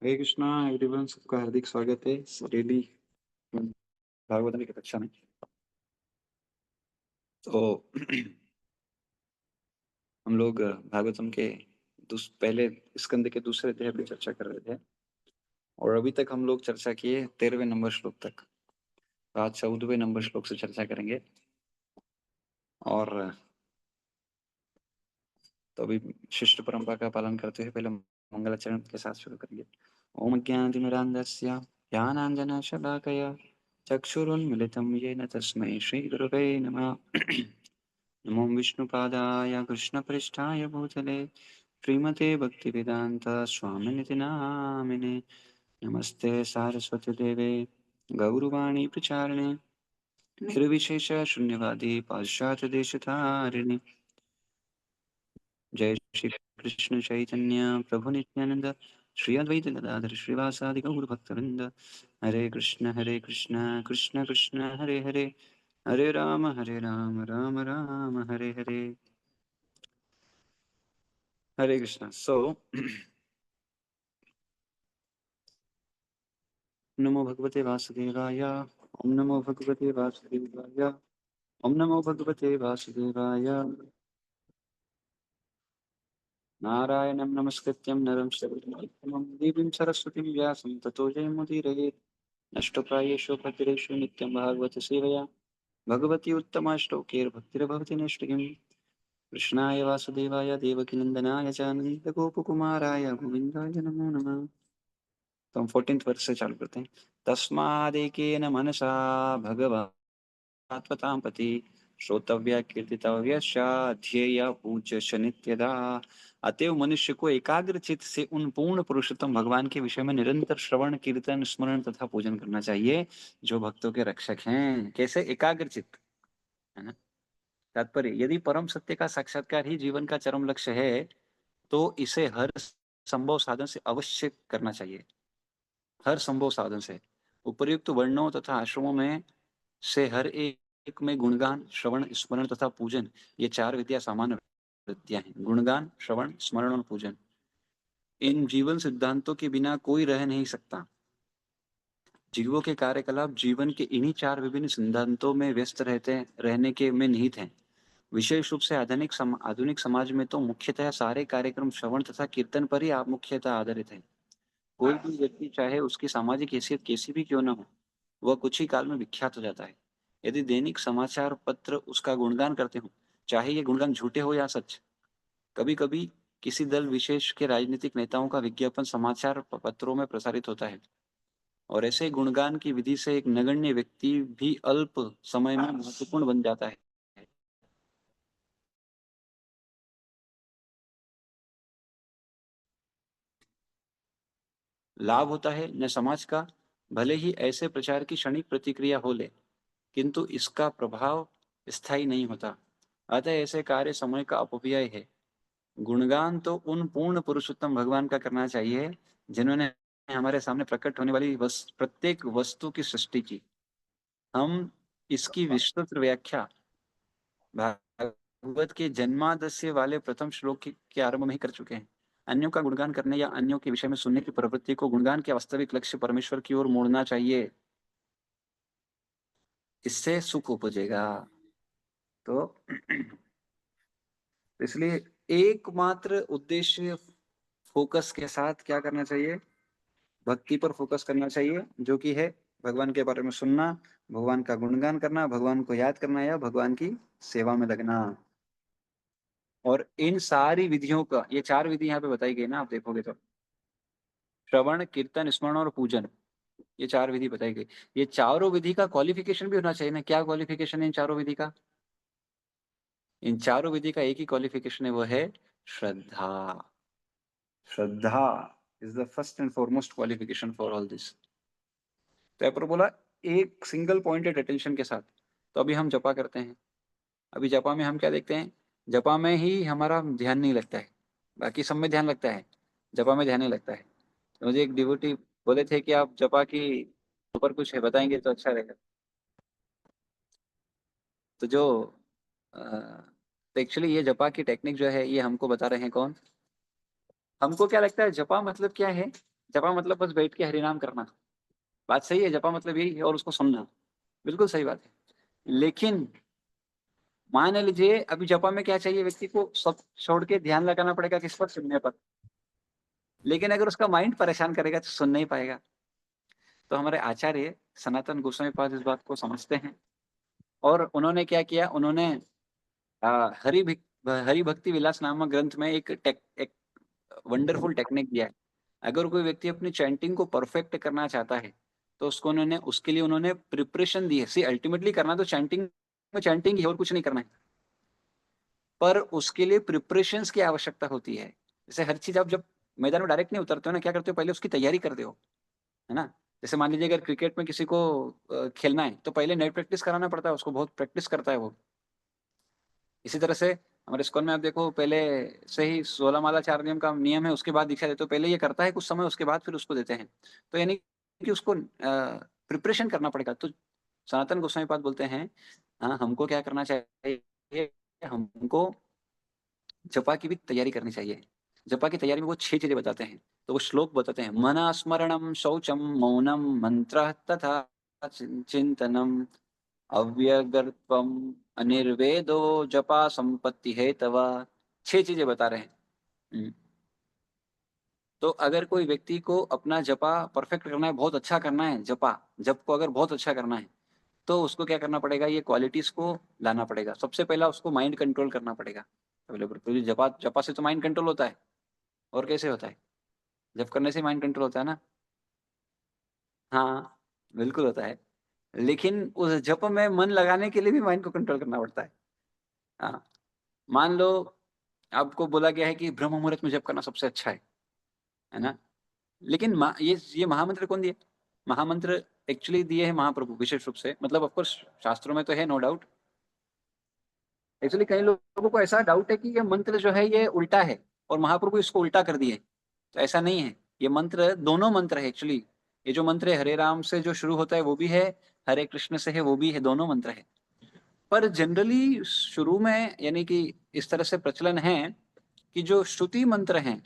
हरे Krishna everyone, सबका हार्दिक स्वागत है डेली भागवतम की कक्षा में। तो हम लोग भागवतम के पहले स्कंद के दूसरे अध्याय पर चर्चा कर रहे थे और अभी तक हम लोग चर्चा किए 13वें नंबर श्लोक तक। तो आज 14वें नंबर श्लोक से चर्चा करेंगे। और तो अभी शिष्ट परंपरा का पालन करते हुए पहले मंगलाचरण के साथ शुरू करेंगे। ओम ज्ञानतिमिरान्धस्य ज्ञानाञ्जनशलाकया चक्षुरुन्मिलितं येन तस्मै श्रीगुरवे नमः। नमो विष्णुपादाय कृष्णपृष्ठाय भूतले श्रीमते भक्तिवेदान्त स्वामिनिति नामिने। नमस्ते सारस्वती देवे गौरवाणी प्रचारिणे निर्विशेष शून्यवादी पाश्चात्य देशधारिणे। जय श्री कृष्ण चैतन्य प्रभु नित्यानंद श्री अद्वैत गदाधर श्रीवासादि गौर भक्तवृंद। हरे कृष्ण कृष्ण कृष्ण हरे हरे, हरे राम राम राम हरे हरे। हरे कृष्ण। सो नमो भगवते वासुदेवाय। ओम नमो भगवते वासुदेवाय। ओम नमो भगवते वासुदेवाय। नारायणं नमस्कृत्यं नरं चैव नरोत्तमं देवीं सरस्वतीं व्यासं ततो जयमुदीरयेत्। नष्टप्रायेषु भद्रेषु नित्यं भागवत सेवया भगवती उत्तमाश्लोकैर्भक्तिर्भवति नैष्टिकीम्। कृष्णाय वासुदेवाय देवकीनंदनाय च नन्दगोपकुमाराय गोविन्दाय नमो नमः। तो हम 14th वर्ष से चालू करते हैं। तस्मादेकेन मनसा भगवतात्मतां प्रति श्रोतव्य कीर्तितव्य ध्येय पूज्य नित्यदा। अतएव मनुष्य को एकाग्र चित्त से उन पूर्ण पुरुषोत्तम भगवान के विषय में निरंतर श्रवण कीर्तन स्मरण तथा पूजन करना चाहिए जो भक्तों के रक्षक हैं। कैसे? एकाग्र चित्त, है ना। तात्पर्य, यदि परम सत्य का साक्षात्कार ही जीवन का चरम लक्ष्य है तो इसे हर संभव साधन से अवश्य करना चाहिए। हर संभव साधन से उपर्युक्त वर्णों तथा आश्रमों में से हर एक में गुणगान श्रवण स्मरण तथा पूजन, ये चार विद्या सामान्य विद्या हैं। गुणगान, श्रवण, स्मरण और पूजन, इन जीवन सिद्धांतों के बिना कोई रह नहीं सकता। जीवों के कार्यकलाप जीवन के इन्हीं चार विभिन्न सिद्धांतों में व्यस्त रहने के में निहित हैं। विशेष रूप से आधुनिक समाज में तो मुख्यतः सारे कार्यक्रम श्रवण तथा कीर्तन पर ही आप मुख्यतः आधारित है। कोई भी व्यक्ति, चाहे उसकी सामाजिक हैसियत कैसी भी क्यों न हो, वह कुछ ही काल में विख्यात हो जाता है। यदि दैनिक समाचार पत्र उसका गुणगान करते हो, चाहे ये गुणगान झूठे हो या सच। कभी कभी किसी दल विशेष के राजनीतिक नेताओं का विज्ञापन समाचार पत्रों में प्रसारित होता है और ऐसे गुणगान की विधि से एक नगण्य व्यक्ति भी अल्प समय में महत्वपूर्ण बन जाता है। लाभ होता है न समाज का, भले ही ऐसे प्रचार की क्षणिक प्रतिक्रिया हो ले, किंतु इसका प्रभाव स्थायी नहीं होता। अतः ऐसे कार्य समय का अपव्यय है। गुणगान तो उन पूर्ण पुरुषोत्तम भगवान का करना चाहिए जिन्होंने हमारे सामने प्रकट होने वाली प्रत्येक वस्तु की सृष्टि की। हम इसकी विस्तृत व्याख्या भागवत के जन्मादस्य वाले प्रथम श्लोक के आरंभ में ही कर चुके हैं। अन्यों का गुणगान करने या अन्यों के विषय में सुनने की प्रवृत्ति को गुणगान के वास्तविक लक्ष्य परमेश्वर की ओर मोड़ना चाहिए। इससे सुख उपजेगा। तो इसलिए एकमात्र उद्देश्य फोकस के साथ क्या करना चाहिए? भक्ति पर फोकस करना चाहिए, जो कि है भगवान के बारे में सुनना, भगवान का गुणगान करना, भगवान को याद करना या भगवान की सेवा में लगना। और इन सारी विधियों का, ये चार विधि यहाँ पे बताई गई ना, आप देखोगे तो श्रवण, कीर्तन, स्मरण और पूजन, ये चार विधि बताई गई। ये चारों विधि का क्वालिफिकेशन भी होना चाहिए ना। क्या क्वालिफिकेशन है इन चारों विधि का? इन चारों विधि का एक ही क्वालिफिकेशन है, वो है श्रद्धा। श्रद्धा is the first and foremost qualification for all this. तो यहाँ पर बोला एक सिंगल पॉइंटेड अटेंशन के साथ। तो अभी हम जपा करते हैं। अभी जपा में हम क्या देखते हैं? जपा में ही हमारा ध्यान नहीं लगता है, बाकी सब में ध्यान लगता है, जपा में ध्यान नहीं लगता है। तो मुझे एक डिवोटी बोले थे कि आप जपा की ऊपर कुछ है बताएंगे तो अच्छा रहेगा। तो जो तो एक्चुअली ये जपा की टेक्निक जो है, ये हमको बता रहे हैं कौन? हमको क्या लगता है जपा मतलब क्या है? जपा मतलब बस बैठ के हरिनाम करना। बात सही है, जपा मतलब यही है, और उसको सुनना, बिल्कुल सही बात है। लेकिन मान लीजिए अभी जपा में क्या चाहिए, व्यक्ति को सब छोड़ के ध्यान लगाना पड़ेगा किस पर, सुनने पर। लेकिन अगर उसका माइंड परेशान करेगा तो सुन नहीं पाएगा। तो हमारे आचार्य सनातन गोस्वामी पाद इस बात को समझते हैं, और उन्होंने क्या किया, उन्होंने हरि भक्ति विलास नामक ग्रंथ में एक वंडरफुल टेक्निक दिया है। अगर कोई व्यक्ति अपनी चैंटिंग को परफेक्ट करना चाहता है तो उसको उन्होंने उसके लिए उन्होंने प्रिपरेशन दी है। सी अल्टीमेटली करना तो चैंटिंग में चैंटिंग ही, और कुछ नहीं करना है, पर उसके लिए प्रिपरेशंस की आवश्यकता होती है। जैसे हर चीज आप जब मैदान में डायरेक्ट नहीं उतरते हो ना, क्या करते हो, पहले उसकी तैयारी करते हो, है ना। जैसे मान लीजिए अगर क्रिकेट में किसी को खेलना है तो पहले नेट प्रैक्टिस कराना पड़ता है उसको, बहुत प्रैक्टिस करता है वो। इसी तरह से हमारे स्कूल में आप देखो, पहले से ही 16 माला 4 नियम का नियम है, उसके बाद दीक्षा देते हो। पहले ये करता है कुछ समय, उसके बाद फिर उसको देते हैं। तो यानी कि उसको प्रिपरेशन करना पड़ेगा। तो सनातन गोस्वामी पाद बोलते हैं, हाँ हमको क्या करना चाहिए, हमको जपा की भी तैयारी करनी चाहिए। जपा की तैयारी में वो 6 चीजें बताते हैं। तो वो श्लोक बताते हैं, मना स्मरणम शौचम मौनम मंत्र तथा चिंतनम अव्यगर्त्वम अनिर्वेदो जपा संपत्ति है तवा। 6 चीजें बता रहे हैं। हम्म। तो अगर कोई व्यक्ति को अपना जपा परफेक्ट करना है, बहुत अच्छा करना है, जप को अगर बहुत अच्छा करना है, तो उसको क्या करना पड़ेगा, ये क्वालिटीज को लाना पड़ेगा। सबसे पहला उसको माइंड कंट्रोल करना पड़ेगा। अवेलेबल तो जपा जपा से तो माइंड कंट्रोल होता है, और कैसे होता है, जप करने से माइंड कंट्रोल होता है ना। हाँ, बिल्कुल होता है। लेकिन उस जप में मन लगाने के लिए भी माइंड को कंट्रोल करना पड़ता है। हाँ, मान लो आपको बोला गया है कि ब्रह्म मुहूर्त में जप करना सबसे अच्छा है ना। लेकिन ये महामंत्र कौन दिए, महामंत्र एक्चुअली दिए हैं महाप्रभु विशेष रूप से, मतलब ऑफकोर्स शास्त्रों में तो है, नो डाउट। एक्चुअली कई लोगों को ऐसा डाउट है कि ये मंत्र जो है ये उल्टा है, और महाप्रभु इसको उल्टा कर दिए। तो ऐसा नहीं है, ये मंत्र दोनों मंत्र है एक्चुअली। ये जो मंत्र है हरे राम से जो शुरू होता है वो भी है, हरे कृष्ण से है वो भी है, दोनों मंत्र है। पर जनरली शुरू में यानी कि इस तरह से प्रचलन है कि जो श्रुति मंत्र हैं,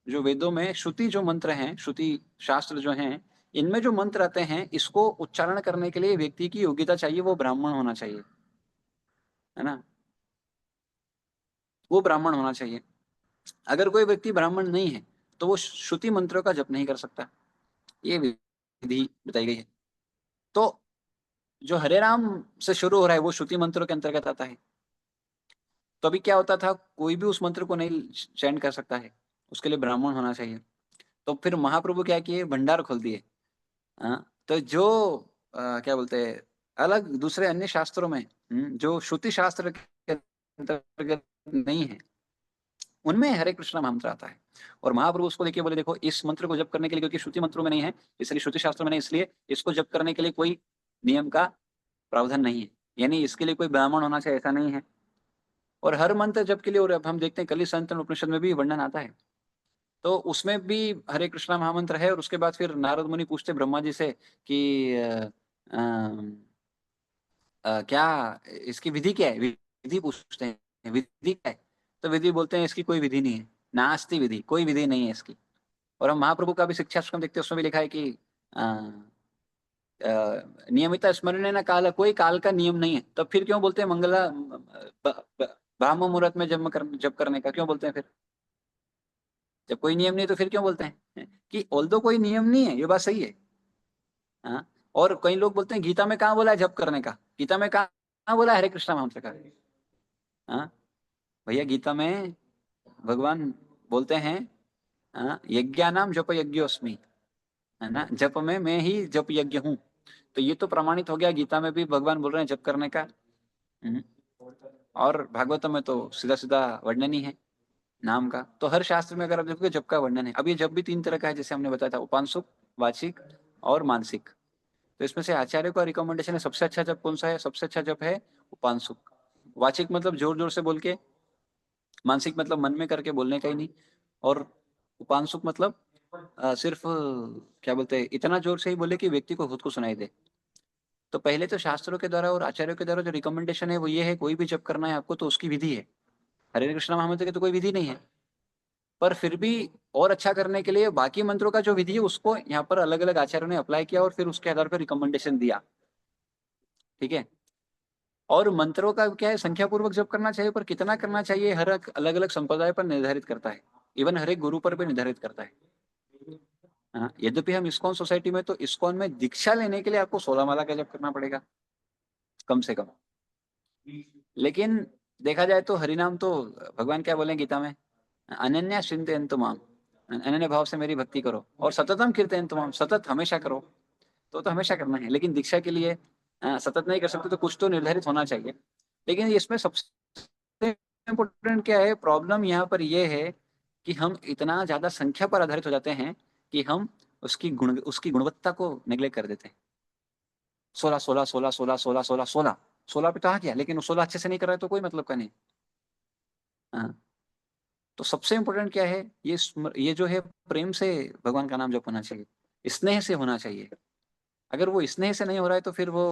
जो वेदों में श्रुति जो मंत्र हैं, श्रुति शास्त्र जो हैं, इनमें जो मंत्र आते हैं, इसको उच्चारण करने के लिए व्यक्ति की योग्यता चाहिए, वो ब्राह्मण होना चाहिए, है ना। वो ब्राह्मण होना चाहिए। अगर कोई व्यक्ति ब्राह्मण नहीं है तो वो श्रुति मंत्रों का जप नहीं कर सकता। ये विधि बताई गई है। तो जो हरे राम से शुरू हो रहा है वो श्रुति मंत्रों के अंतर्गत आता है। तो अभी क्या होता था, कोई भी उस मंत्र को नहीं चयन कर सकता है, उसके लिए ब्राह्मण होना चाहिए। तो फिर महाप्रभु क्या किए, भंडार खोल दिए। हाँ, तो जो क्या बोलते हैं, अलग दूसरे अन्य शास्त्रों में, जो श्रुति शास्त्र के अंतर्गत नहीं है, उनमें हरे कृष्णा मंत्र आता है। और महाप्रभु उसको देखिए बोले, देखो इस मंत्र को जप करने के लिए, क्योंकि श्रुति मंत्रों में नहीं है, इसलिए श्रुति शास्त्र में नहीं, इसलिए इसको जप करने के लिए कोई नियम का प्रावधान नहीं है, यानी इसके लिए कोई ब्राह्मण होना चाहिए ऐसा नहीं है। और हर मंत्र जप के लिए, और अब हम देखते हैं कली संतन उपनिषद में भी वर्णन आता है, तो उसमें भी हरे कृष्णा महामंत्र है। और उसके बाद फिर नारद मुनि पूछते ब्रह्मा जी से कि क्या इसकी विधि क्या है, विधि पूछते हैं, विधि क्या है। तो विधि बोलते हैं इसकी कोई विधि नहीं है, नास्ति विधि, कोई विधि नहीं है इसकी। और हम महाप्रभु का भी शिक्षाश्रम देखते हैं, उसमें भी लिखा है कि नियमित स्मरण न काल, कोई काल का नियम नहीं है। तो फिर क्यों बोलते हैं मंगला ब्राह्म मुहूर्त में जब करने का क्यों बोलते हैं फिर, जब कोई नियम नहीं तो फिर क्यों बोलते हैं कि ऑल्दो कोई नियम नहीं है, ये बात सही है। हाँ, और कई लोग बोलते हैं गीता में कहाँ बोला है जप करने का, गीता में कहाँ बोला है हरे कृष्णा मंत्र का। हाँ, भैया गीता में भगवान बोलते हैं, हाँ, यज्ञानाम जप यज्ञोस्मि, है ना, जप में मैं ही जप यज्ञ हूँ। तो ये तो प्रमाणित हो गया, गीता में भी भगवान बोल रहे हैं जप करने का। हम्म। और भागवतम में तो सीधा सीधा वर्णन ही है नाम का। तो हर शास्त्र में अगर आप देखोगे जप का वर्णन है। अब ये जप भी 3 तरह का है, जैसे हमने बताया था, उपांशुक, वाचिक और मानसिक। तो इसमें से आचार्य का रिकमेंडेशन है, सबसे अच्छा जप कौन सा है, सबसे अच्छा जप है उपांशुक। वाचिक मतलब जोर जोर से बोल के, मानसिक मतलब मन में करके बोलने का ही नहीं, और उपांशुक मतलब सिर्फ क्या बोलते हैं, इतना जोर से ही बोले कि व्यक्ति को खुद को सुनाई दे। तो पहले तो शास्त्रों के द्वारा और आचार्यों के द्वारा जो रिकमेंडेशन है वो ये है, कोई भी जप करना है आपको तो उसकी विधि है। हरे कृष्णा महामंत्र की तो कोई विधि नहीं है। पर फिर भी और अच्छा करने के लिए बाकी मंत्रों का जो विधि है उसको यहाँ पर अलग अलग आचार्यों ने अप्लाई किया और फिर उसके आधार पर रिकमेंडेशन दिया। ठीक है। और मंत्रों का क्या है, संख्या पूर्वक जप करना चाहिए, पर कितना करना चाहिए हर एक अलग अलग संप्रदाय पर निर्धारित करता है, इवन हर एक गुरु पर भी निर्धारित करता है। हाँ, यद्यपि हम इस्कॉन सोसाइटी में, तो इस्कॉन में दीक्षा लेने के लिए आपको 16 माला का जप करना पड़ेगा कम से कम। लेकिन देखा जाए तो हरिनाम तो भगवान क्या बोले गीता में, अनन्या चिंतयन्तु माम, अनन्य भाव से मेरी भक्ति करो, और सततम कीर्तयन्तु माम, सतत हमेशा करो। तो हमेशा करना है, लेकिन दीक्षा के लिए सतत नहीं कर सकते, तो कुछ तो निर्धारित होना चाहिए। लेकिन इसमें सबसे इम्पोर्टेंट क्या है, प्रॉब्लम यहाँ पर यह है कि हम इतना ज्यादा संख्या पर आधारित हो जाते हैं कि हम उसकी गुणवत्ता को नेग्लेक्ट कर देते हैं। 16 16 पे तो आ गया, लेकिन वो 16 अच्छे से नहीं कर रहा है तो कोई मतलब का नहीं। हाँ, तो सबसे इम्पोर्टेंट क्या है, ये जो है प्रेम से भगवान का नाम जप होना चाहिए, स्नेह से होना चाहिए। अगर वो स्नेह से नहीं हो रहा है तो फिर वो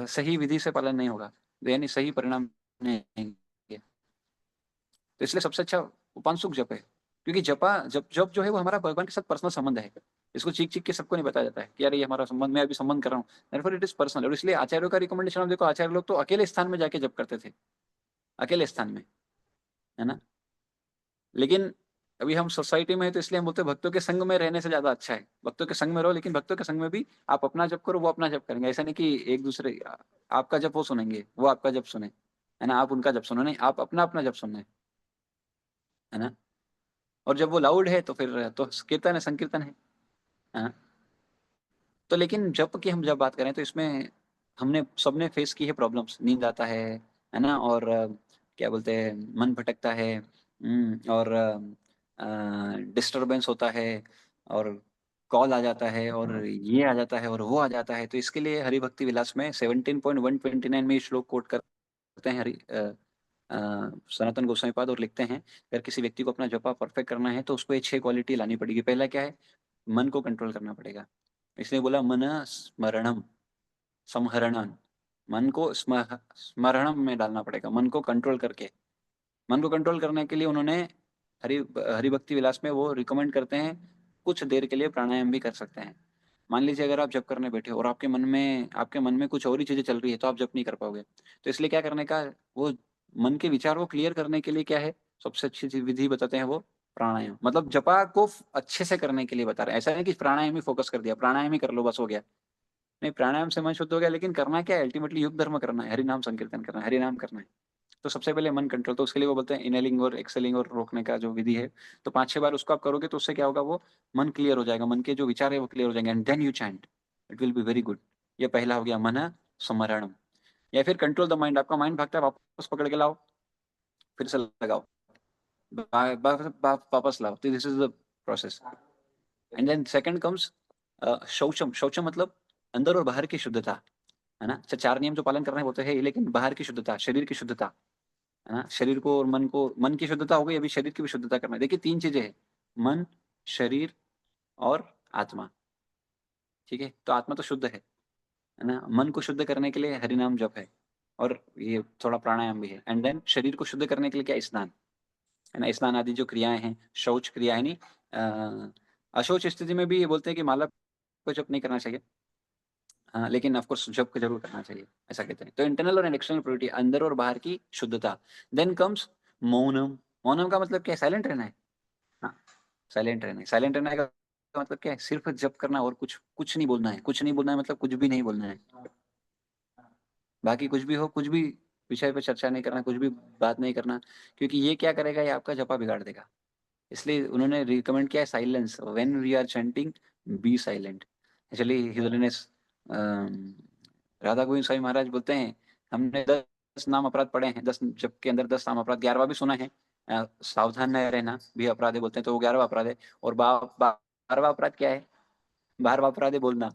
सही विधि से पालन नहीं होगा, यानी सही परिणाम नहीं आएंगे। तो इसलिए सबसे अच्छा उपांशुक जप है, क्योंकि जप जप जो है वो हमारा भगवान के साथ पर्सनल संबंध है। इसको चीख चीख के सबको नहीं बताया जाता है कि यार ये हमारा संबंध, मैं अभी संबंध कर रहा हूँ, देयरफॉर इट इज पर्सनल। और इसलिए आचार्यों का रिकमेंडेशन आप देखो, आचार्य लोग तो अकेले स्थान में जाके जप करते थे, अकेले स्थान में, है ना। लेकिन अभी हम सोसाइटी में है तो इसलिए हम बोलते हैं भक्तों के संग में रहने से ज्यादा अच्छा है, भक्तों के संग में रहो, लेकिन भक्तों के संग में भी आप अपना जप करो, वो अपना जप करेंगे। ऐसा नहीं कि एक दूसरे, आपका जप वो सुनेंगे, वो आपका जप सुने, है ना, आप उनका जप सुनो, नहीं, आप अपना अपना जप सुनना है ना। और जब वो लाउड है तो फिर तो कीर्तन है, संकीर्तन है ना। तो लेकिन जप की हम जब बात करें तो इसमें हमने सबने फेस की है प्रॉब्लम्स, नींद आता है ना, और क्या बोलते हैं, मन भटकता है, और डिस्टरबेंस होता है, और कॉल आ जाता है, और ये आ जाता है, और वो आ जाता है। तो इसके लिए हरि भक्ति विलास में 17.129 में ये श्लोक कोट करते हैं सनातन गोस्वामी पाद, और लिखते हैं अगर किसी व्यक्ति को अपना जपा परफेक्ट करना है तो उसको ये 6 क्वालिटी लानी पड़ेगी। पहला क्या है, मन को कंट्रोल करना पड़ेगा। इसलिए बोला मन स्मरणम संहरणम, मन को स्मरणम में डालना पड़ेगा, मन को कंट्रोल करके। मन को कंट्रोल करने के लिए उन्होंने हरि हरि भक्ति विलास में वो रिकमेंड करते हैं, कुछ देर के लिए प्राणायाम भी कर सकते हैं। मान लीजिए अगर आप जप करने बैठे हो और आपके मन में कुछ और ही चीजें चल रही है, तो आप जप नहीं कर पाओगे। तो इसलिए क्या करने का, वो मन के विचार को क्लियर करने के लिए क्या है, सबसे अच्छी विधि बताते हैं वो प्राणायाम। मतलब जपा को अच्छे से करने के लिए बता रहे हैं, ऐसा नहीं कि प्राणायाम ही फोकस कर दिया, प्राणायाम ही कर लो बस हो गया। नहीं, प्राणायाम से मन शुद्ध हो गया, लेकिन करना क्या है, अल्टीमेटली युग धर्म करना है, हरि नाम संकीर्तन करना है, हरि नाम करना है। तो सबसे पहले मन कंट्रोल, तो उसके लिए वो बोलते हैं इनहेलिंग और एक्सेलिंग और रोकने का जो विधि है, तो 5-6 बार उसको आप करोगे तो उससे क्या होगा, वो मन क्लियर हो जाएगा, मन के जो विचार है वो क्लियर हो जाएंगे, and then you chant, it will be very good. ये पहला हो गया मन स्मरणम। या फिर कंट्रोल द माइंड, आपका माइंड भागता है, वापस पकड़ के लाओ, फिर से लगाओ, वापस लाओ, तो this is the process. And then second comes शौचम। शौचम मतलब अंदर और बाहर की शुद्धता, है ना। अच्छा, 4 नियम जो पालन करना है वो तो है ही, लेकिन बाहर की शुद्धता, शरीर की शुद्धता, है ना। शरीर को और मन को, मन की शुद्धता हो गई, अभी शरीर की भी शुद्धता करना है। देखिए 3 चीजें हैं, मन, शरीर और आत्मा। ठीक है, तो आत्मा तो शुद्ध है ना। मन को शुद्ध करने के लिए हरिनाम जप है, और ये थोड़ा प्राणायाम भी है। एंड देन शरीर को शुद्ध करने के लिए क्या, स्नान, है ना। स्नान आदि जो क्रियाएं हैं, शौच क्रिया है नहीं, अशौच स्थिति में भी ये बोलते हैं कि माला को जप नहीं करना चाहिए, हाँ, लेकिन ऑफ कोर्स जब को जरूर करना चाहिए, ऐसा कहते हैं। तो इंटरनल और एक्सटर्नल प्योरिटी, अंदर और बाहर की शुद्धता। Then comes Mounam. मौनम का मतलब क्या है, साइलेंट रहना है। हाँ, साइलेंट रहना है। साइलेंट रहने का मतलब क्या है, सिर्फ जप करना और कुछ कुछ नहीं बोलना है। कुछ नहीं बोलना है मतलब कुछ भी नहीं बोलना है, बाकी कुछ भी हो, कुछ भी विषय पे चर्चा नहीं करना, कुछ भी बात नहीं करना, क्योंकि ये क्या करेगा, ये आपका जपा बिगाड़ देगा। इसलिए उन्होंने रिकमेंड किया है silence, when we are chanting be silent. Actually his holiness Radha Govind Swami Maharaj बोलते हैं, हमने 10 नाम अपराध पढ़े हैं, 10 जब के अंदर 10 नाम अपराध, 11वां भी सुना है, सावधान न रहना भी अपराध है बोलते हैं, तो वो 11वां अपराध है। और 12वां अपराध क्या है, 12वां अपराध है बोलना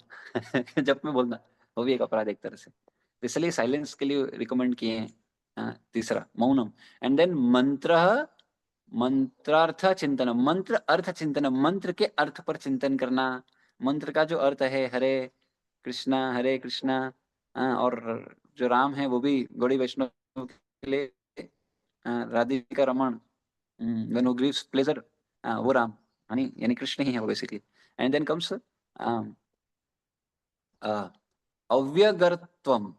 जब में बोलना, वो भी एक अपराध है एक तरह से। तो इसलिए साइलेंस के लिए रिकमेंड किए हैं। तीसरा मौनम। एंड देन मंत्र, मंत्रार्थ चिंतन, मंत्र अर्थ चिंतन, मंत्र के अर्थ पर चिंतन करना। मंत्र का जो अर्थ है हरे कृष्णा, और जो राम है वो भी गौड़ी वैष्णव के लिए Radhika Raman, When who gives pleasure, वो राम, यानी कृष्ण ही है वो बेसिकली। एंड देन कम्स अव्यगर्त्वम।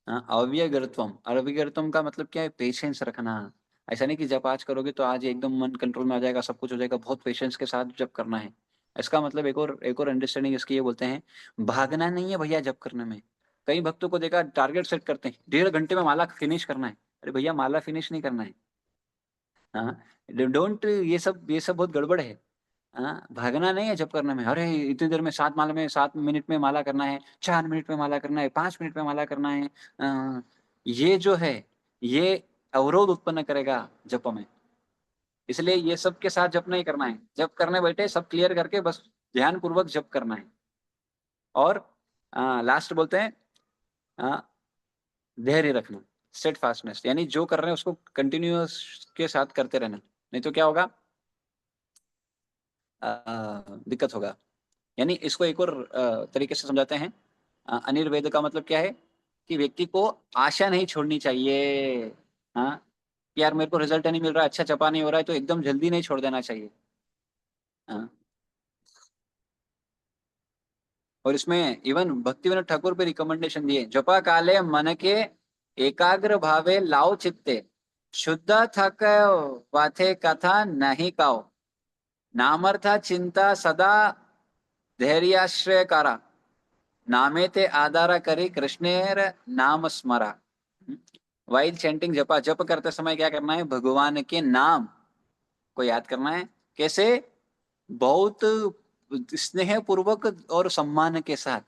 अव्यगर्त्वम, अव्यगर्त्वम का मतलब क्या है? पेशेंस रखना। ऐसा नहीं कि जब आज करोगे तो आज एकदम मन कंट्रोल में आ जाएगा, सब कुछ हो जाएगा। बहुत पेशेंस के साथ जब करना है। इसका मतलब एक और अंडरस्टैंडिंग इसकी ये बोलते हैं, भागना नहीं है भैया जब करने में। कई भक्तों को देखा टारगेट सेट करते हैं, 1.5 घंटे में माला फिनिश करना है। अरे भैया माला फिनिश नहीं करना है। हाँ, डोंट, ये सब बहुत गड़बड़ है। हाँ, भागना नहीं है जप करने में। अरे इतनी देर में 7 माला में 7 मिनट में माला करना है, 4 मिनट में माला करना है, 5 मिनट में माला करना है। ये जो है, ये अवरोध उत्पन्न करेगा जप में। इसलिए ये सब के साथ जप नहीं करना है। जप करने बैठे सब क्लियर करके बस ध्यान पूर्वक जप करना है। और लास्ट बोलते हैं धैर्य रखना, स्टेट फास्टनेस, यानी जो कर रहे हैं उसको कंटिन्यूअस के साथ करते रहना। नहीं तो क्या होगा? दिक्कत होगा। यानी इसको एक और तरीके से समझाते हैं। अनिर्वेद का मतलब क्या है? कि व्यक्ति को आशा नहीं छोड़नी चाहिए। हाँ, कि यार मेरे को रिजल्ट नहीं मिल रहा, अच्छा चपा नहीं हो रहा है, तो एकदम जल्दी नहीं छोड़ देना चाहिए। हाँ, और इसमें इवन भक्तिविनोद ठाकुर पे रिकमेंडेशन दिए, जपा काले मन के एकाग्र भावे लाओ चित्ते, शुद्ध थक वाथे कथा नहीं काओ, नामर्था चिंता सदा धैर्याश्रय कारा, नामे ते आधारा करी कृष्णेर नाम स्मरा। वाइल चैंटिंग जपा, जप करते समय क्या करना है? भगवान के नाम को याद करना है। कैसे? बहुत स्नेह पूर्वक और सम्मान के साथ।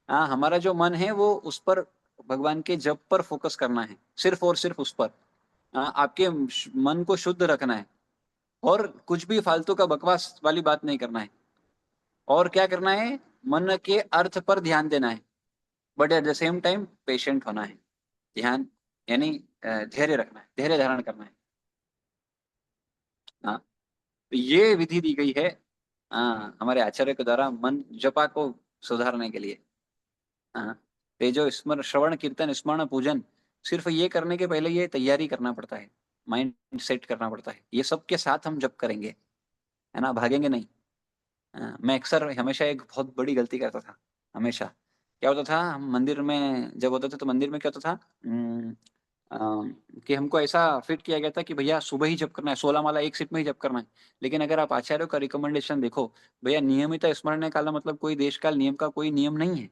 हाँ, हमारा जो मन है वो उस पर, भगवान के जप पर फोकस करना है, सिर्फ और सिर्फ उस पर। आपके मन को शुद्ध रखना है, और कुछ भी फालतू का बकवास वाली बात नहीं करना है। और क्या करना है? मन के अर्थ पर ध्यान देना है, but at the same time patient होना है। ध्यान यानी धैर्य रखना है, धैर्य धारण करना है। हाँ, तो ये विधि दी गई है हमारे आचार्य के द्वारा मन जपा को सुधारने के लिए। हाँ, तो ये जो स्मरण, श्रवण, कीर्तन, स्मरण, पूजन, सिर्फ ये करने के पहले ये तैयारी करना पड़ता है, माइंड सेट करना पड़ता है। ये सब के साथ हम जप करेंगे, है ना, भागेंगे नहीं। मैं अक्सर हमेशा एक बहुत बड़ी गलती करता था। हमेशा क्या होता था, हम मंदिर में जब होते थे तो मंदिर में क्या होता था, कि हमको ऐसा फिट किया गया था कि भैया सुबह ही जप करना है, 16 माला एक सिप में ही जप करना है। लेकिन अगर आप आचार्यों का रिकमेंडेशन देखो, भैया नियमित स्मरण काल मतलब कोई देश काल नियम का कोई नियम नहीं है।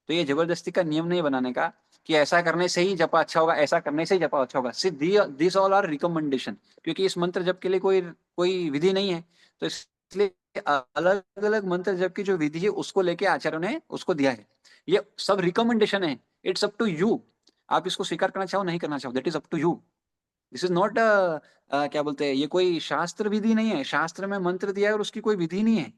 तो ये जबरदस्ती का नियम नहीं बनाने का कि ऐसा करने से ही जपा अच्छा होगा, ऐसा करने से ही जपा अच्छा होगा। सिर्फ दिस ऑल आर रिकमेंडेशन, क्योंकि इस मंत्र जप के लिए कोई कोई विधि नहीं है। तो इसलिए अलग अलग मंत्र जप की जो विधि है उसको लेके आचार्यों ने उसको दिया है। ये सब रिकमेंडेशन है, इट्स अप टू यू। आप इसको स्वीकार करना चाहो नहीं करना चाहो, that is up to you. This is not क्या बोलते हैं, ये कोई शास्त्र विधि नहीं है। शास्त्र में मंत्र दिया है और उसकी कोई विधि नहीं है।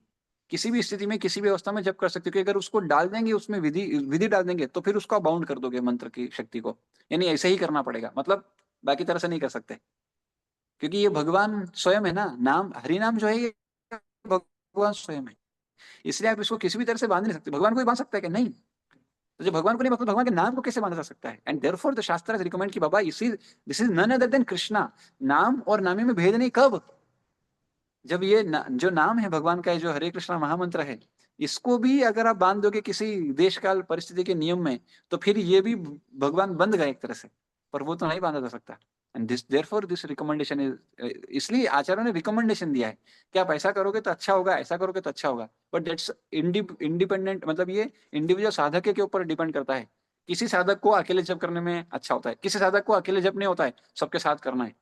किसी भी स्थिति में किसी भी अवस्था में जब कर सकते हो, कि अगर उसको डाल देंगे उसमें विधि विधि डाल देंगे तो फिर उसको बाउंड कर दोगे मंत्र की शक्ति को। यानी ऐसे ही करना पड़ेगा, मतलब बाकी तरह से नहीं कर सकते, क्योंकि ये भगवान स्वयं है ना। नाम हरि नाम जो है ये भगवान स्वयं है। इसलिए आप इसको किसी भी तरह से बांध नहीं सकते। भगवान को ही बांध सकता है कि नहीं? तो जब भगवान को नहीं, मतलब भगवान के नाम को कैसे बांधा जा सकता है? And therefore the shastra recommend कि बाबा इसी, this is none other than Krishna. नाम और नामी में भेद नहीं। कब? जब ये जो नाम है भगवान का, जो हरे कृष्णा महामंत्र है, इसको भी अगर आप बांध दोगे किसी देश काल परिस्थिति के नियम में, तो फिर ये भी भगवान बंध गए एक तरह से। पर वो तो नहीं बांधा जा सकता। And this therefore this recommendation is, इसलिए आचार्यों ने रिकमेंडेशन दिया है कि आप ऐसा करोगे तो अच्छा होगा, ऐसा करोगे तो अच्छा होगा। बट दैट्स इंडिपेंडेंट, मतलब ये इंडिविजुअल साधक के ऊपर डिपेंड करता है। किसी साधक को अकेले जप करने में अच्छा होता है, किसी साधक को अकेले जप नहीं होता है, सबके साथ करना है।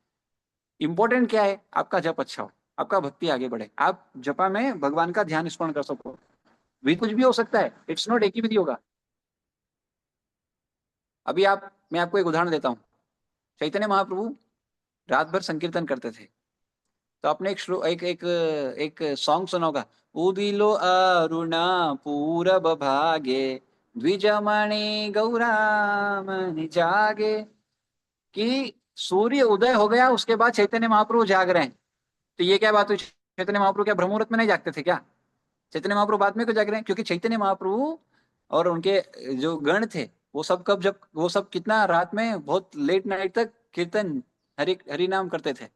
इंपॉर्टेंट क्या है? आपका जप अच्छा हो, आपका भक्ति आगे बढ़े, आप जपा में भगवान का ध्यान स्मरण कर सको। भी कुछ भी हो सकता है, इट्स नॉट एक ही विधि होगा। अभी मैं आपको एक उदाहरण देता हूँ। चैतन्य महाप्रभु रात भर संकीर्तन करते थे। तो आपने एक सॉन्ग सुना होगा, उदिलो अरुणा पूरब भागे, द्विजमणि गौरामणि जागे। कि सूर्य उदय हो गया, उसके बाद चैतन्य महाप्रभु जाग रहे हैं। तो ये क्या बात हुई? चैतन्य महाप्रभु क्या ब्रह्म मुहूर्त में नहीं जागते थे क्या? चैतन्य महाप्रभु बाद में क्यों जाग रहे हैं? क्योंकि चैतन्य महाप्रभु और उनके जो गण थे, वो सब कब, जब वो सब कितना रात में बहुत लेट नाइट तक कीर्तन हरि हरि नाम करते थे।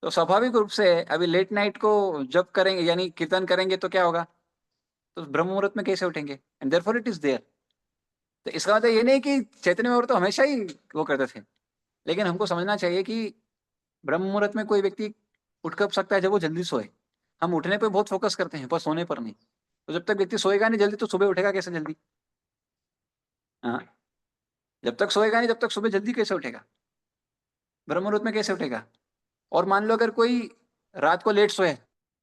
तो स्वाभाविक रूप से अभी लेट नाइट को जब करेंगे यानी कीर्तन करेंगे तो क्या होगा, तो ब्रह्म मुहूर्त में कैसे उठेंगे, and therefore it is there. तो इसका मतलब ये नहीं कि चैतन्य महाप्रभु तो हमेशा ही वो करते थे, लेकिन हमको समझना चाहिए कि ब्रह्म मुहूर्त में कोई व्यक्ति उठ कब सकता है, जब वो जल्दी सोए। हम उठने पे बहुत फोकस करते हैं पर सोने पर नहीं। तो जब तक व्यक्ति सोएगा नहीं जल्दी तो सुबह उठेगा कैसे जल्दी? हाँ, जब तक सोएगा नहीं तब तक सुबह जल्दी कैसे उठेगा, ब्रह्म मुहूर्त में कैसे उठेगा? और मान लो अगर कोई रात को लेट सोए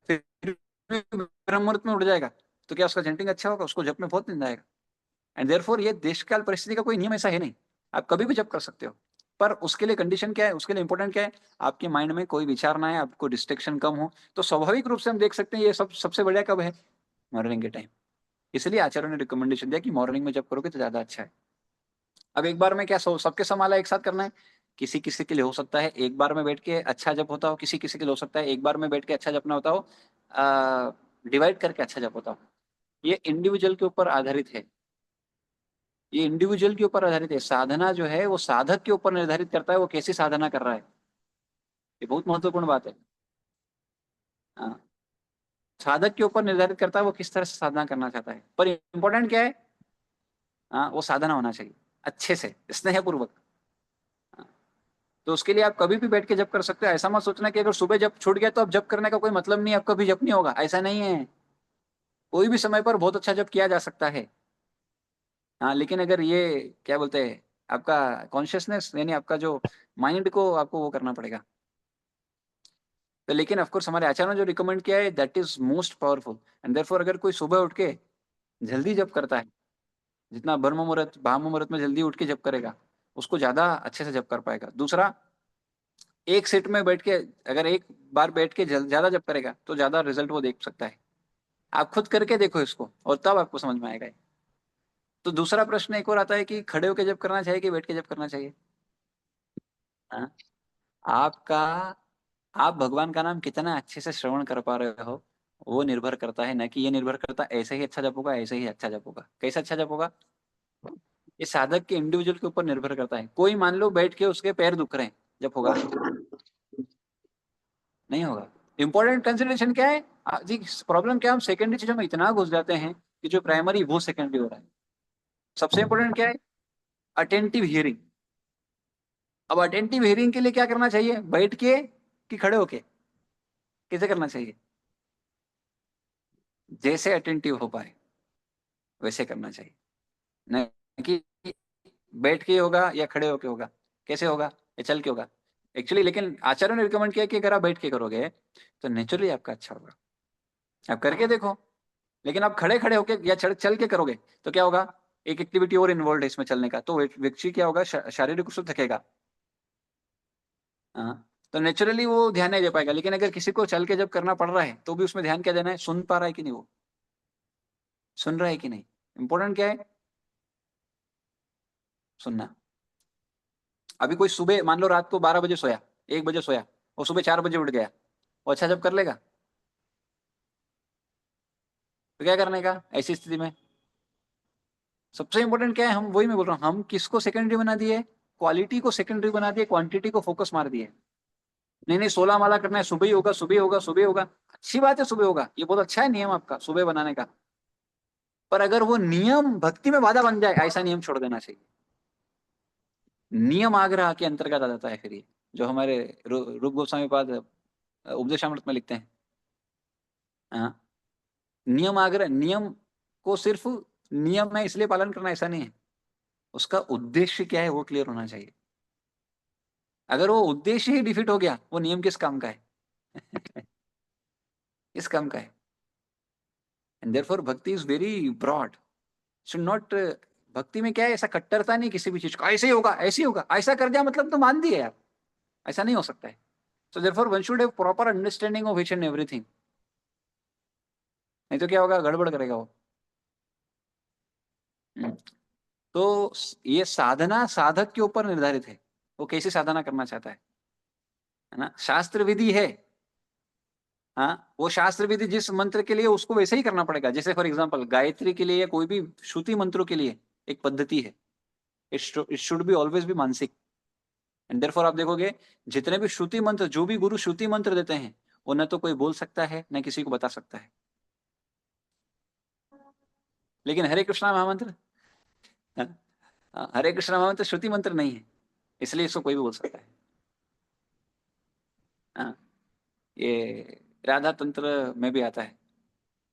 फिर भी ब्रह्म मुहूर्त में उठ जाएगा, तो क्या उसका चैंटिंग अच्छा होगा? उसको जप में बहुत नींद आएगा। एंड देयरफॉर ये देश काल परिस्थिति का कोई नियम ऐसा है नहीं, आप कभी भी जप कर सकते हो। पर उसके लिए कंडीशन क्या है, उसके लिए इंपॉर्टेंट क्या है, आपके माइंड में कोई विचार ना है, आपको डिस्ट्रैक्शन कम हो। तो स्वाभाविक रूप से हम देख सकते हैं ये सब सबसे बढ़िया कब है, मॉर्निंग के टाइम। इसलिए आचार्यों ने रिकमेंडेशन दिया कि मॉर्निंग में जब करोगे तो ज्यादा अच्छा है। अब एक बार में क्या सबके समाला एक साथ करना है? किसी किसी के लिए हो सकता है एक बार में बैठ के अच्छा जप होता हो, किसी किसी के लिए हो सकता है एक बार में बैठ के अच्छा जपना होता हो, डिवाइड करके अच्छा जप होता हो। ये इंडिविजुअल के ऊपर आधारित है, ये इंडिविजुअल के ऊपर आधारित है। साधना जो है वो साधक के ऊपर निर्धारित करता है वो कैसी साधना कर रहा है। ये बहुत महत्वपूर्ण बात है। हाँ, साधक के ऊपर निर्धारित करता है वो किस तरह से साधना करना चाहता है। पर इंपॉर्टेंट क्या है, हाँ, वो साधना होना चाहिए अच्छे से स्नेहपूर्वक। हाँ, तो उसके लिए आप कभी भी बैठ के जप कर सकते हो। ऐसा मत सोचना कि अगर सुबह जप छूट गया तो अब जप करने का कोई मतलब नहीं, अब कभी जप नहीं होगा, ऐसा नहीं है। कोई भी समय पर बहुत अच्छा जप किया जा सकता है। हाँ, लेकिन अगर ये क्या बोलते हैं, आपका कॉन्शियसनेस यानी आपका जो माइंड को आपको वो करना पड़ेगा। तो लेकिन ऑफ कोर्स हमारे आचार्य ने जो रिकमेंड किया है that is most powerful. And therefore अगर कोई सुबह उठ के जल्दी जप करता है, जितना ब्रह्म मुहूर्त ब्राह्म मुहूर्त में जल्दी उठ के जप करेगा, उसको ज्यादा अच्छे से जप कर पाएगा। दूसरा, एक सेट में बैठ के, अगर एक बार बैठ के ज्यादा जप करेगा तो ज्यादा रिजल्ट वो देख सकता है। आप खुद करके देखो इसको और तब आपको समझ में आएगा। तो दूसरा प्रश्न एक और आता है कि खड़े होके जप करना चाहिए कि बैठ के जप करना चाहिए? हाँ, आपका आप भगवान का नाम कितना अच्छे से श्रवण कर पा रहे हो वो निर्भर करता है, न कि ये निर्भर करता ऐसे ही अच्छा जप होगा, ऐसे ही अच्छा जप होगा। कैसा अच्छा जप होगा, ये साधक के इंडिविजुअल के ऊपर निर्भर करता है। कोई मान लो बैठ के उसके पैर दुख रहे हैं, जप होगा? नहीं होगा। इंपॉर्टेंट कंसिडरेशन क्या है? जी, प्रॉब्लम क्या है, हम सेकेंडरी चीजों में इतना घुस जाते हैं कि जो प्राइमरी वो सेकेंडरी हो रहा है। सबसे इंपॉर्टेंट क्या है, अटेंटिव हियरिंग। अब अटेंटिव हियरिंग के लिए क्या करना चाहिए, बैठ के कि खड़े होके, कैसे करना चाहिए? जैसे अटेंटिव हो पाए वैसे करना चाहिए, न कि बैठ के होगा या खड़े होके होगा, कैसे होगा या चल के होगा। एक्चुअली लेकिन आचार्यों ने रिकमेंड किया कि अगर आप बैठ के करोगे तो नेचुरली आपका अच्छा होगा। आप करके देखो। लेकिन आप खड़े खड़े होके या चल चल के करोगे तो क्या होगा, एक एक्टिविटी और इन्वॉल्व है इसमें चलने का, तो व्यक्ति क्या होगा, शारीरिक रूप से थकेगा। हाँ, तो नेचुरली वो ध्यान नहीं दे पाएगा। लेकिन अगर किसी को चल के जब करना पड़ रहा है तो भी उसमें ध्यान क्या देना है, सुन पा रहा है कि नहीं, वो सुन रहा है कि नहीं। इंपॉर्टेंट क्या है, सुनना। अभी कोई सुबह मान लो रात को 12 बजे सोया, 1 बजे सोया और सुबह 4 बजे उठ गया, वो अच्छा जब कर लेगा? तो क्या करने का ऐसी स्थिति में? सबसे इंपॉर्टेंट क्या है, हम वही मैं बोल रहा हूँ, हम किसको सेकेंडरी बना दिए, क्वालिटी को सेकेंडरी बना दिए, क्वांटिटी को फोकस मार दिए। नहीं नहीं, 16 माला करना है, सुबह ही होगा, सुबह होगा, सुबह होगा। अच्छी बात है, सुबह होगा, ये बहुत अच्छा है नियम आपका सुबह बनाने का। पर अगर वो नियम भक्ति में बाधा बन जाए, ऐसा नियम छोड़ देना चाहिए। नियम आग्रह के अंतर्गत आ जाता है फिर ये, जो हमारे रूप गोस्वामी पाद उपदेशामृत में लिखते हैं। हाँ, नियम आग्रह, नियम को सिर्फ नियम में इसलिए पालन करना ऐसा नहीं है, उसका उद्देश्य क्या है वो क्लियर होना चाहिए। अगर वो उद्देश्य ही डिफीट हो गया, वो नियम किस काम का है? किस काम का है? And therefore bhakti is very broad, should not. भक्ति में क्या है, ऐसा कट्टरता नहीं किसी भी चीज को, ऐसे ही होगा, ऐसे ही होगा, ऐसा कर दिया मतलब तो मान दिए आप, ऐसा नहीं हो सकता है। सो therefore one should have proper understanding of each and everything, नहीं तो क्या होगा, गड़बड़ करेगा वो। हम्म। तो ये साधना साधक के ऊपर निर्धारित है, वो कैसी साधना करना चाहता है ना। शास्त्र विधि है, हाँ, वो शास्त्र विधि जिस मंत्र के लिए उसको वैसे ही करना पड़ेगा। जैसे फॉर एग्जांपल गायत्री के लिए या कोई भी श्रुति मंत्रों के लिए एक पद्धति है, it should be always be मानसिक। एंड देयरफॉर आप देखोगे जितने भी श्रुति मंत्र, जो भी गुरु श्रुति मंत्र देते हैं, वो न तो कोई बोल सकता है, न किसी को बता सकता है। लेकिन हरे कृष्णा महामंत्र, हरे कृष्णा महामंत्र श्रुति मंत्र नहीं है, इसलिए इसको कोई भी बोल सकता है। हाँ, ये राधा तंत्र में भी आता है।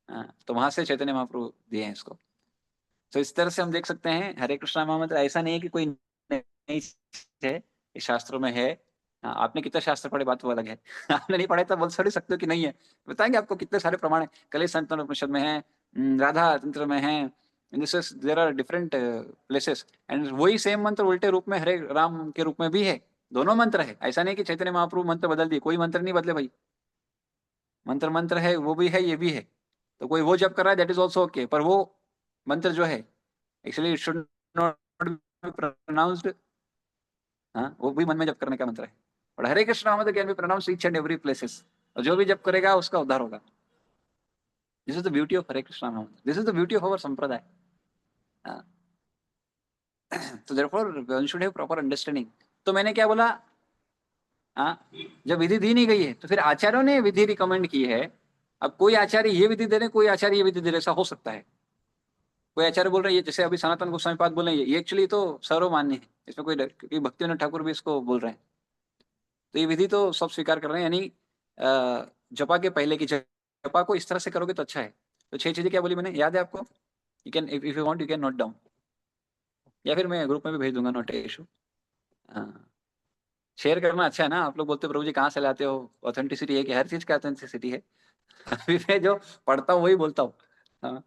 हाँ, तो वहां से चैतन्य महाप्रभु दिए हैं इसको। तो इस तरह से हम देख सकते हैं हरे कृष्णा महामंत्र ऐसा नहीं है कि कोई नई चीज है, ये शास्त्रों में है। हाँ, आपने कितने शास्त्र पढ़े बात वो अलग है। आपने नहीं पढ़े तो बोल थोड़ी सकते हो कि नहीं है, बताएंगे आपको कितने सारे प्रमाण है। कलेश संतन उपनिषद में है, राधा तंत्र में है, there are different places. And वही सेम मंत्र उल्टे रूप में हरे राम के रूप में भी है। दोनों मंत्र है, ऐसा नहीं कि चैतन्य महाप्रभु मंत्र बदल दिए, कोई मंत्र नहीं बदले भाई। मंत्र मंत्र है, वो भी है ये भी है। तो कोई वो जब कर रहा है दैट इज ऑल्सो ओके, पर वो मंत्र जो है actually it should not be pronounced. हाँ, वो भी मन में जप करने का मंत्र है। और हरे कृष्ण नाम can be pronounced each and every places, और जो भी जप करेगा उसका उद्धार होगा। This is the beauty of Hare Krishna नाम, this is the beauty of our संप्रदाय। तो therefore one should have proper understanding. तो मैंने क्या बोला, हाँ, जब विधि दी नहीं गई है तो फिर आचार्यों ने विधि रिकमेंड की है। अब कोई आचार्य ये विधि दे रहे, कोई आचार्य ये विधि दे रहे, ऐसा हो सकता है। कोई आचार्य बोल रहे हैं, ये जैसे अभी सनातन गोस्वामी पाद बोल रहे हैं, ये एक्चुअली तो सर्वमान्य है, इसमें कोई क्योंकि भक्तिविनोद ठाकुर भी इसको बोल रहे हैं। तो ये विधि तो सब स्वीकार कर रहे हैं, यानी जपा के पहले की जपा को इस तरह से करोगे तो अच्छा है। तो 6 चीजें क्या बोली मैंने, याद है आपको? You can if you want you can note down, या फिर मैं ग्रुप में भी भेज दूंगा, नोट इशू। हाँ, शेयर करना अच्छा है ना। आप लोग बोलते हो प्रभु जी कहाँ से लाते हो, ऑथेंटिसिटी है कि हर चीज का ऑथेंटिसिटी है। अभी मैं जो पढ़ता हूँ वही बोलता हूँ। हाँ,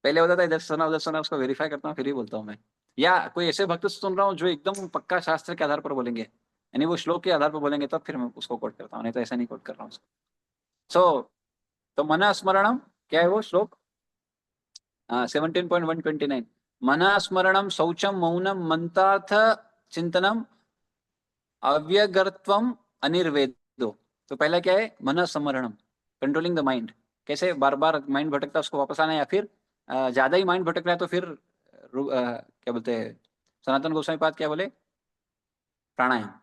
पहले होता था इधर सुना उसको वेरीफाई करता हूँ फिर ही बोलता हूँ मैं। या कोई ऐसे भक्त सुन रहा हूँ जो एकदम पक्का शास्त्र के आधार पर बोलेंगे, यानी वो श्लोक के आधार पर बोलेंगे, तब फिर मैं उसको कोट करता हूँ, नहीं तो ऐसा नहीं कोट कर रहा हूँ। सो तो मन स्मरणम, क्या है वो श्लोक? 17.129। मन स्मरणम शौचम मौनम मंत्रार्थ चिंतनम अव्यगर्त्वम अनिर्वेदो। तो पहला क्या है, मन स्मरणम, कंट्रोलिंग द माइंड। कैसे बार बार माइंड भटकता है उसको वापस आना, या फिर ज्यादा ही माइंड भटक रहा है तो फिर क्या बोलते हैं सनातन गोस्वामी पाद क्या बोले, प्राणायाम।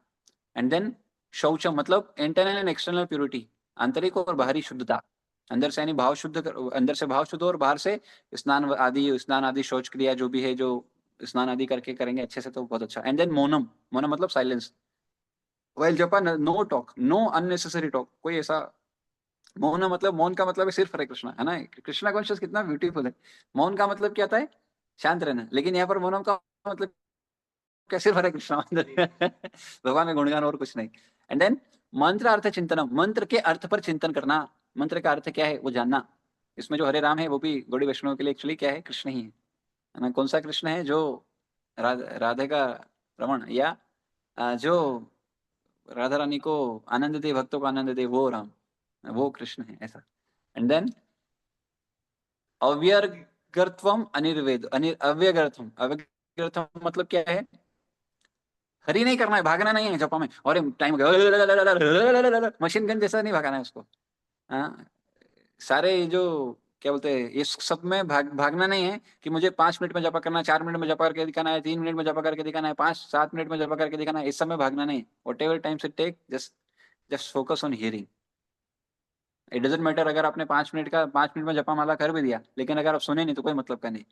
एंड देन शौचम मतलब इंटरनल एंड एक्सटर्नल प्योरिटी, आंतरिक और बाहरी शुद्धता। अंदर से यानी भाव शुद्ध अंदर से भाव शुद्ध, और बाहर से स्नान आदि शौच क्रिया जो भी है, जो स्नान आदि करके करेंगे अच्छे से तो बहुत अच्छा। एंड देन मौनम, मौनम मतलब silence. Well japa, no talk, no unnecessary talk, कोई ऐसा। मौन मतलब, मौन का मतलब है सिर्फ हरे कृष्णा, है ना। कृष्णा कॉन्शियस कितना ब्यूटीफुल है। मौन का मतलब क्या होता है, शांत रहना। लेकिन यहाँ पर मौनम का मतलब क्या, सिर्फ हरे कृष्णा भगवान में गुणगान और कुछ नहीं। एंड देन मंत्र अर्थ चिंतनम, मंत्र के अर्थ पर चिंतन करना। मंत्र का अर्थ क्या है वो जानना। इसमें जो हरे राम है वो भी गौड़ी वैष्णव के लिए एक्चुअली क्या है, कृष्ण ही है ना। कौन सा कृष्ण है, जो राधे का रमण, या जो राधा रानी को आनंद दे, भक्तों को आनंद दे, वो राम, वो कृष्ण है ऐसा। एंड देन अव्यर्गत्वम अनिर्वेद, अव्यगर्थम, अव्यगर्थम मतलब क्या है, हरी नहीं करना है, भागना नहीं है जपा में, और टाइम मशीन गन जैसा नहीं भागना है उसको। हाँ, सारे जो क्या बोलते हैं इस सब में भागना नहीं है कि मुझे 5 मिनट में जपा करना है, 4 मिनट में जपा करके दिखाना है, 3 मिनट में जपा करके दिखाना है, 5-7 मिनट में जपा करके दिखाना है, इस सब में भागना नहीं है। Whatever times it take, just just focus on hearing. It doesn't matter अगर आपने 5 मिनट का 5 मिनट में जपा माला कर भी दिया, लेकिन अगर आप सुने नहीं तो कोई मतलब का नहीं।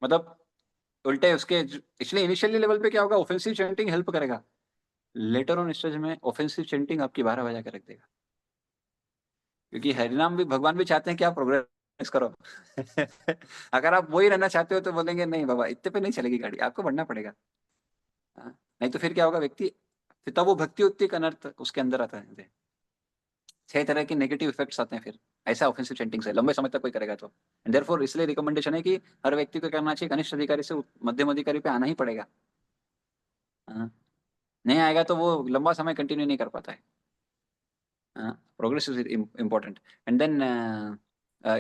मतलब उल्टे उसके, इसलिए इनिशियली लेवल पे क्या होगा, ऑफेंसिव चैंटिंग हेल्प करेगा। लेटर ऑन स्टेज में ऑफेंसिव चैंटिंग आपकी 12 बजा के रख देगा, क्योंकि हरिनाम भी भगवान भी चाहते हैं कि आप प्रोग्रेस करो। अगर आप वही रहना चाहते हो तो बोलेंगे नहीं बाबा इतने पे नहीं चलेगी गाड़ी, आपको बढ़ना पड़ेगा। हाँ, नहीं तो फिर क्या होगा, व्यक्ति फिर तब वो भक्ति उक्ति का अनर्थ उसके अंदर आता है। 6 तरह के नेगेटिव इफेक्ट्स आते हैं फिर ऐसा ऑफेंसिव चैंटिंग से, लंबे समय तक कोई करेगा तो। देयरफॉर इसलिए रिकमेंडेशन है कि हर व्यक्ति को करना चाहिए, कनिष्ठ अधिकारी से मध्यम अधिकारी पे आना ही पड़ेगा। हाँ, नहीं आएगा तो वो लंबा समय कंटिन्यू नहीं कर पाता है। Progress is important. And then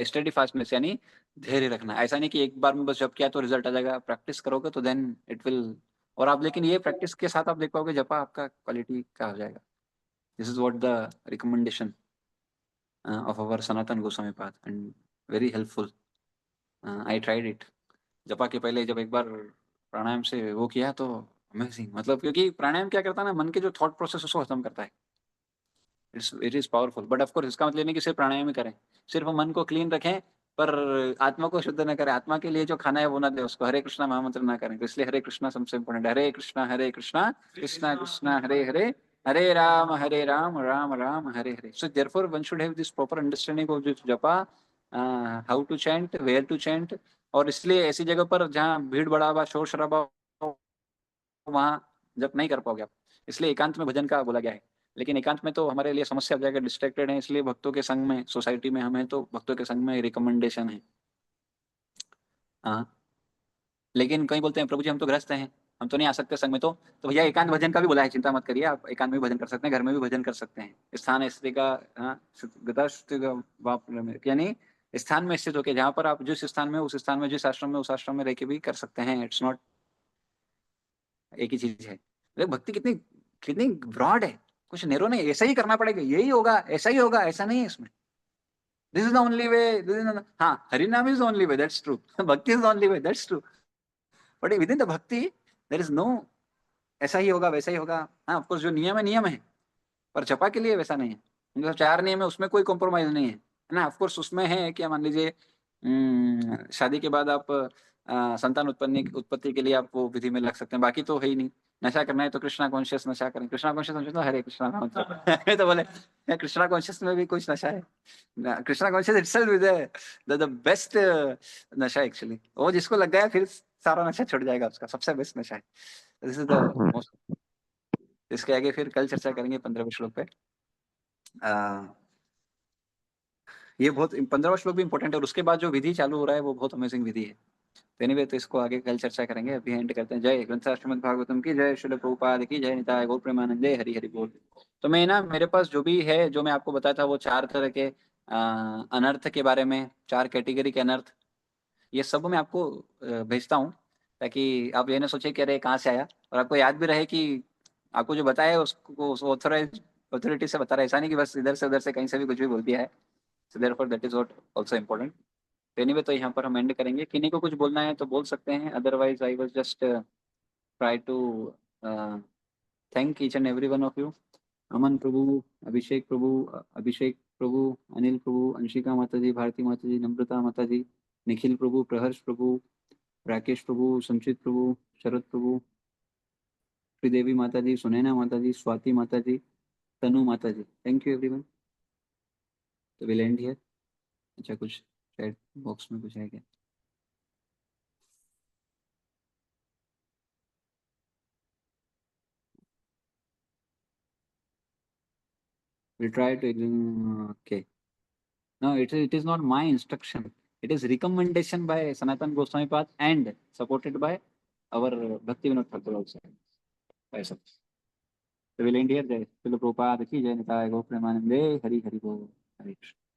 steadfastness, यानी धैर्य रखना। ऐसा नहीं कि एक बार में बस जब किया तो रिजल्ट आ जाएगा, प्रैक्टिस करोगे तो देन इट विल। और आप लेकिन ये प्रैक्टिस के साथ आप देख पाओगे जपा आपका क्वालिटी का हो जाएगा। This is what the recommendation of our Sanatan Goswami path, and very helpful. I tried it. जपा के पहले जब एक बार प्राणायाम से वो किया तो अमेजिंग, मतलब क्योंकि प्राणायाम क्या करता है ना, मन के जो थॉट प्रोसेस उसको खत्म करता है। It is powerful, but of course इसका मतलब नहीं कि सिर्फ प्राणायाम ही करें, सिर्फ मन को क्लीन रखें, पर आत्मा को शुद्ध न करें, आत्मा के लिए जो खाना है वो ना दे उसको, हरे कृष्णा महामंत्र ना करें। तो इसलिए हरे कृष्णा सबसे इम्पोर्टेंट है, Hare Krishna Krishna Krishna Hare Hare, Hare Ram Ram Ram Hare Hare. So therefore one should have this proper understanding of this जपा, how to chant, where to chant. और इसलिए ऐसी जगह पर जहाँ भीड़ बढ़ावा शोर शराबा वहां जब नहीं कर पाओगे आप, इसलिए एकांत में भजन का बोला गया है। लेकिन एकांत में तो हमारे लिए समस्या हो जाएगा, डिस्ट्रैक्टेड है, इसलिए भक्तों के संग में, सोसाइटी में हमें तो भक्तों के संग में रिकमेंडेशन है। हाँ, लेकिन कई बोलते हैं प्रभु जी हम तो गृहस्थ हैं, हम तो नहीं आ सकते संग में, तो भैया एकांत भजन का भी बोला है, चिंता मत करिए, आप एकांत में भी भजन कर सकते हैं, घर में भी भजन कर सकते हैं। स्थान स्थिति का, हाँ, गता स्थिति का यानी स्थान में स्थित होकर, जहाँ पर आप जिस स्थान में, उस स्थान में, जिस आश्रम में, उस आश्रम में रह के भी कर सकते हैं। इट्स नॉट एक ही चीज है। भक्ति कितनी कितनी ब्रॉड है, कुछ नैरो नहीं, ऐसा ही करना पड़ेगा, यही होगा, ऐसा ही होगा, ऐसा नहीं है इसमें। This is the only way, this is, हाँ, हरिनाम is the only way, that's true. Bhakti is the only way, that's true. But within the bhakti there is no ऐसा ही होगा वैसा ही होगा। हाँ, ऑफकोर्स जो नियम है नियम है, पर जपा के लिए वैसा नहीं है। उनके चार नियम है, उसमें कोई कॉम्प्रोमाइज नहीं है ना। ऑफकोर्स उसमें है कि मान लीजिए शादी के बाद आप संतान उत्पत्ति उत्पत्ति के लिए आप वो विधि में लग सकते हैं, बाकी तो है ही नहीं। नशा करना है तो कृष्णा कॉन्शियस नशा करें, कृष्णा कॉन्शियस तो हरे कृष्णा का मतलब तो बोले कृष्णा कॉन्शियस में भी कुछ नशा है। Krishna conscious itself is the best नशा एक्चुअली। वो जिसको लग गया फिर सारा नशा छूट जाएगा, उसका सबसे बेस्ट नशा है। This is the most. इसके आगे फिर कल चर्चा करेंगे 15वें श्लोक पे। ये बहुत 15वां श्लोक भी इंपॉर्टेंट है, और उसके बाद जो विधि चालू हो रहा है वो बहुत अमेजिंग विधि है। तो एनीवे, तो इसको आगे कल चर्चा करेंगे, अभी एंड करते हैं। जय ग्रंथ श्रीमद् भागवतम की जय, श्रील प्रभुपाद की जय, निताय गौर प्रेमानंद, जय हरि हरि बोल। तो मैं ना, मेरे पास जो भी है, जो मैं आपको बताया था, वो चार तरह के अनर्थ के बारे में, चार कैटेगरी के अनर्थ, ये सब मैं आपको भेजता हूँ, ताकि आप ये ना सोचे कि अरे कहाँ से आया, और आपको याद भी रहे कि आपको जो बताया है उसको उस ऑथोराइज अथॉरिटी से बता रहा है, ऐसा नहीं कि बस इधर से उधर से कहीं से भी कुछ भी बोल दिया है। So therefore that is what also important. तो एनीवे, तो यहाँ पर हम एंड करेंगे, किन्हीं को कुछ बोलना है तो बोल सकते हैं, otherwise I was just try to thank each and every one of you. Aman Prabhu, Abhishek Prabhu, Abhishek Prabhu, Anil Prabhu, Anshika माता जी, भारती माता जी, नम्रता माता जी, निखिल प्रभु, प्रहर्ष प्रभु, राकेश प्रभु, संचित प्रभु, शरद प्रभु, श्रीदेवी माता जी, सुनैना माता जी, स्वाति माता जी, तनु माता जी, थैंक यू एवरीवन। तो विल एंड हियर। अच्छा, कुछ चैट बॉक्स में कुछ है क्या? We'll try to okay. No, it is not my instruction. It is recommendation by Sanatan Goswami Path and supported by our Bhakti Vinod Thakur also. ऐसा। तो will and here. जय श्रील प्रभुपाद की जय, निताय गौर प्रेमानंदे, हरि हरि बोल, हरे कृष्ण।